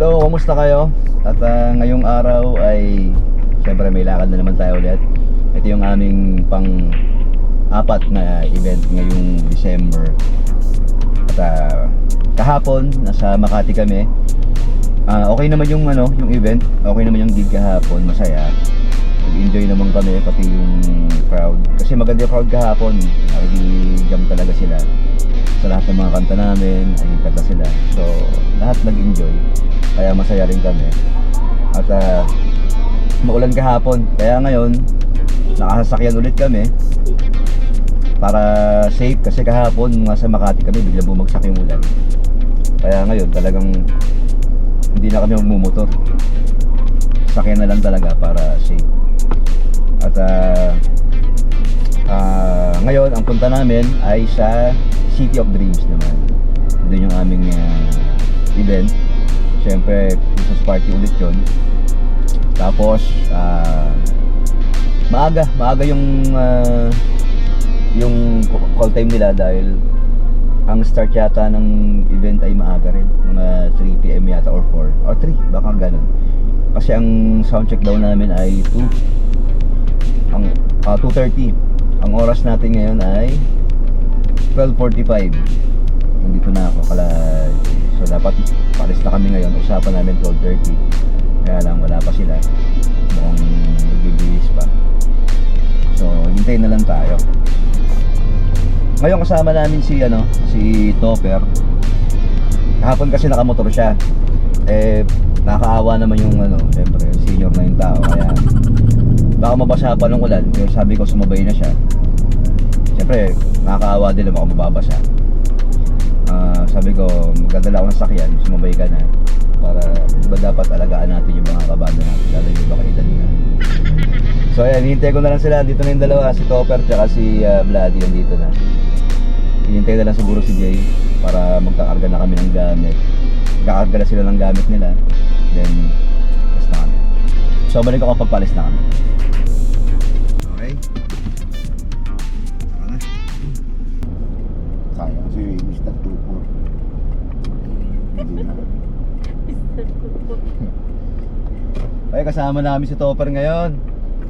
Hello, kumusta kayo? At ngayong araw ay syempre may lakad na naman tayo ulit. Ito yung aming pang-apat na event ngayong December. At kahapon nasa Makati kami. Okay naman yung yung event. Okay naman yung gig kahapon, masaya. Nag-enjoy naman kami pati yung crowd. Kasi maganda yung crowd kahapon. Nag-jam talaga sila. Sa lahat ng mga kanta namin, ay kanta sila. So, lahat nag-enjoy. Kaya masaya rin kami. At maulan kahapon. Kaya ngayon, nakasasakyan ulit kami para safe. Kasi kahapon, mga sa Makati kami, biglang bumagsak yung ulan. Kaya ngayon, talagang hindi na kami magmumotor. Sakyan na lang talaga para safe. At ngayon, ang punta namin ay sa City of Dreams naman. Doon yung aming event. Siyempre, Christmas party ulit yun. Tapos, maaga yung call time nila dahil ang start yata ng event ay maaga rin. Mga 3 PM yata or 4 or 3, baka ganun. Kasi ang soundcheck daw namin ay 2:30. Ang oras natin ngayon ay 12:45. Nandito na ako so dapat palis na kami ngayon. Usapan namin 12:30. Kaya lang wala pa sila. Mukhang nagbibihis pa. So hintayin na lang tayo. Ngayon kasama namin si Topper. Kahapon kasi nakamotor siya. Nakakaawa naman yung siyempre senior na yung tao. Kaya baka mabasa pa ng ulan. Kaya sabi ko sumabay na siya. Siyempre nakakaawa din naman kung mababasa. Sabi ko magdadala ako ng sakyan, sumabay ka na para diba dapat alagaan natin yung mga kabanda natin, lalo yung baka edad na. So ayan, hihintay ko na lang sila. Dito na yung dalawa, si Topper tsaka si Vladi yung dito na. Hihintay na lang siguro si Jay para magkakarga na kami ng gamit. Magkakarga na sila ng gamit nila. Then palis na kami. So balik ako kapag palis na kami. Okay. Saka na. Sayang si Mr. Tupor. Hindi na. Ay, kasama namin si Topper ngayon.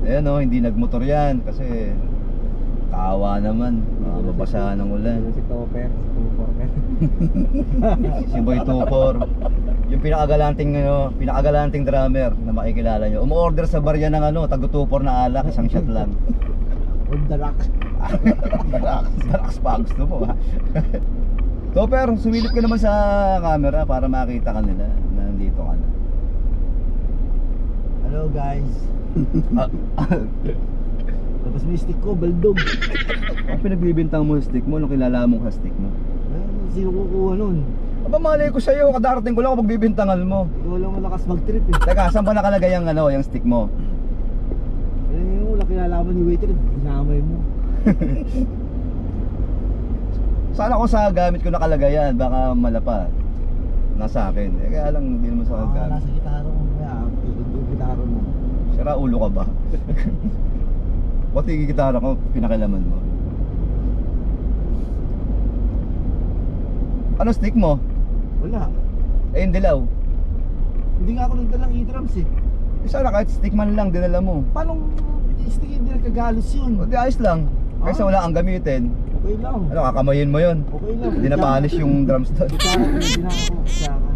Ayan hindi nagmotor yan kasi kaawa naman, mababasahan ng ulan. Si Topper, si Tupor. Si Boy Tupor. Yung pinakagalanting drummer na makikilala nyo. Umu-order sa barya ng tago-tupor na alak, isang shot lang. On the rocks. Rocks pa, gusto mo ha. Topper, sumilip ka naman sa camera para makita ka nila na nandito ka na. Hello guys. Tapos may stick ko, baldog. Ang pinagbibintang mo yung stick mo, nung kilala mo sa stick mo? Sino kukuha nun? Aba, malay ko sa'yo, kadarating ko lang ako magbibintangan mo. Ikaw lang malakas mag-trip eh. Teka, saan ba nakalagay yung stick mo? Yung wala kinalaman ni waiter, dinamay mo. Sana ko sa gamit ko nakalagay yan, baka malapa. Nasa akin, kaya lang hindi naman sa gamit. Nasa gitaro mo, kaya yung gitaro mo. Sira ulo ka ba? Pati yung gitara ko, pinakilaman mo. Ano stick mo? Wala. Yung dilaw. Hindi nga ako nagdalang e-drums eh. Sana kahit stick man lang, dinala mo. Paano stick hindi nagkagalos yun? O di ayos lang. Kaysa wala kang gamitin. Okay lang. Kakamayin mo yun. Okay lang. Hindi na polish yung drums doon. Gitara ko, hindi na ako magsaka.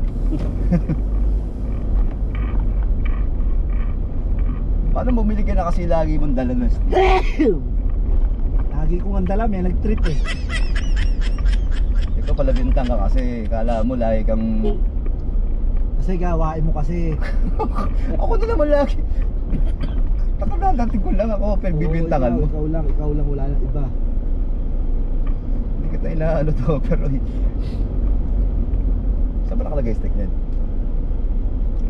Paano bumili ka na kasi lagi mong dala na stick? Lagi kong ang dala, may nag-trip eh. Ikaw pala bintang ka kasi kala mo lagi kang... Kasi gawain mo kasi. Ako na naman lagi. Nakadadating ko lang ako, pero bibintangan mo. Ikaw lang, wala nang iba. Hindi kita inaano to, pero... Saan ba nakalagay stick niyan?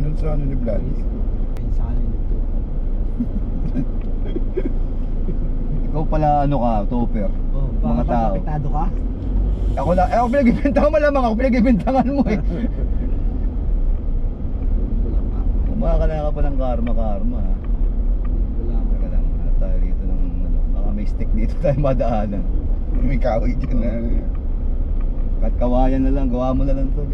Doon sa ni Vlad? Ayun sa akin nito. Ikaw pala Topper. Mga tao. Apektado ka? Ako pinagbibintangan, malamang ako pinagbibintangan mo eh. Kumakala ka pa ng karma ha. Wala. Teka lang, tayo dito ng baka may stick dito tayo madaanan. May kahoy dyan na. Kahit kawayan na lang, gawa mo na lang to.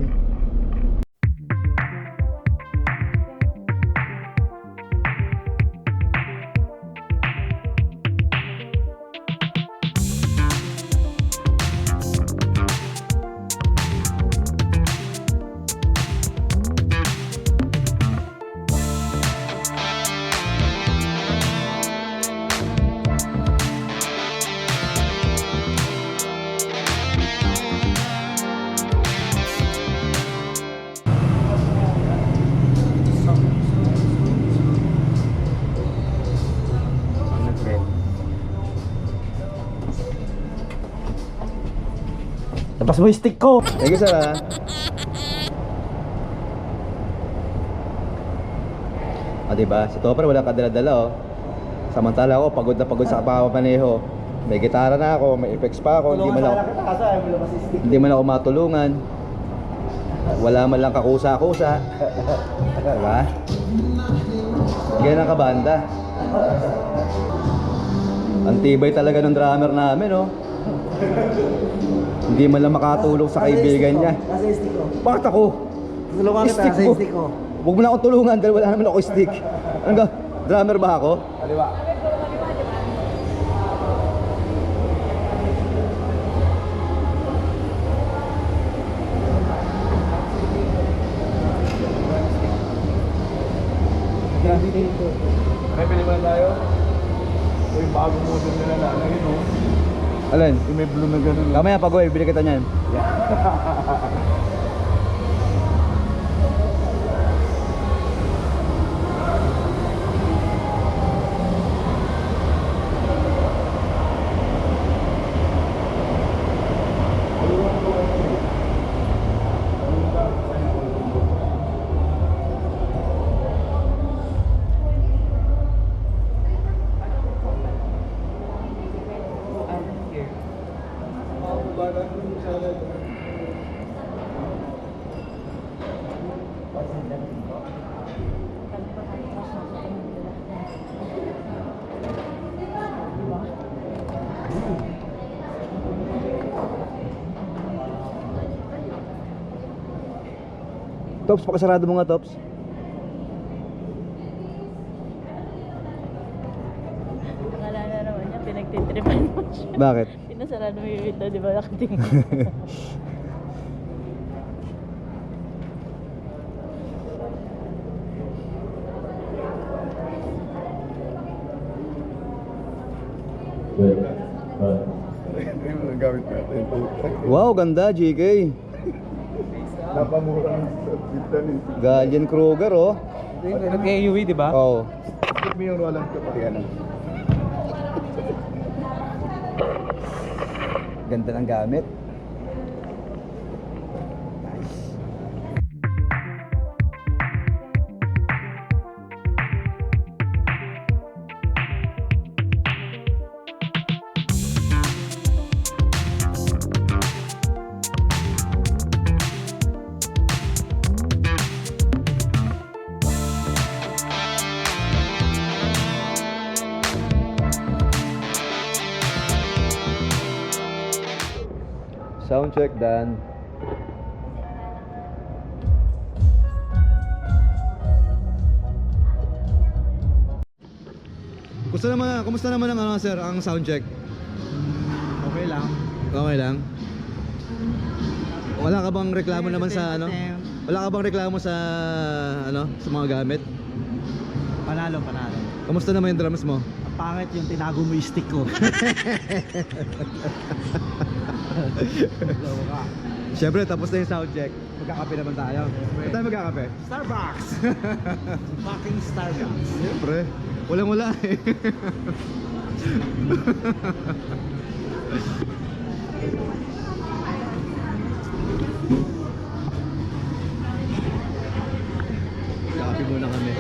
Labas mo yung stick ko. Thank you, sir, ha. Diba? Si Topper wala kadala-dala, oh. Samantala ako, pagod na pagod sa kapapamaneho. May gitara na ako, may effects pa ako. Hindi man ako matulungan. Wala man lang kakusa-kusa. Diba? Ganyan ang kabanda. Ang tibay talaga ng drummer namin, oh. Hindi man lang makatulong sa kaibigan niya. Nasa stick ko. Bakit ako? Tulungan kita Stick sa mo. stick ko. Huwag mo na akong tulungan dahil wala naman ako stick. Ano ka? Drummer ba ako? Kaliwa. May piniman tayo. Uy, bagong model nila na ano yun, oh. Alin? Yung may blue na gano'n. Kamaya pag-uwi, bili kita niyan. Tops, pakasarado mo nga, Tops. Akala na naman niya, pinagtitripan mo siya. Bakit? Pinasarado mo yung window, di ba? Nakatingin. Yung gamit natin. Wow, ganda, GK. Napamura ng bitan eh. Gallian Kruger, oh. Nag-AUV, di ba? Oo. Skip mo yung walang kapatian. Ganda ng gamit. Sound check done. Kumusta naman ang ano, sir, ang sound check? Okay lang. Okay lang. Wala ka bang reklamo naman sa ano? Wala ka bang reklamo sa ano, sa mga gamit? Panalo. Kumusta naman yung drums mo? Ang pangit yung tinago mo yung stick ko. Siyempre, tapos na yung sound check. Magkakape naman tayo. Saan tayo magkakape? Starbucks! Fucking Starbucks. Siyempre. Walang-wala eh. Kape muna kami.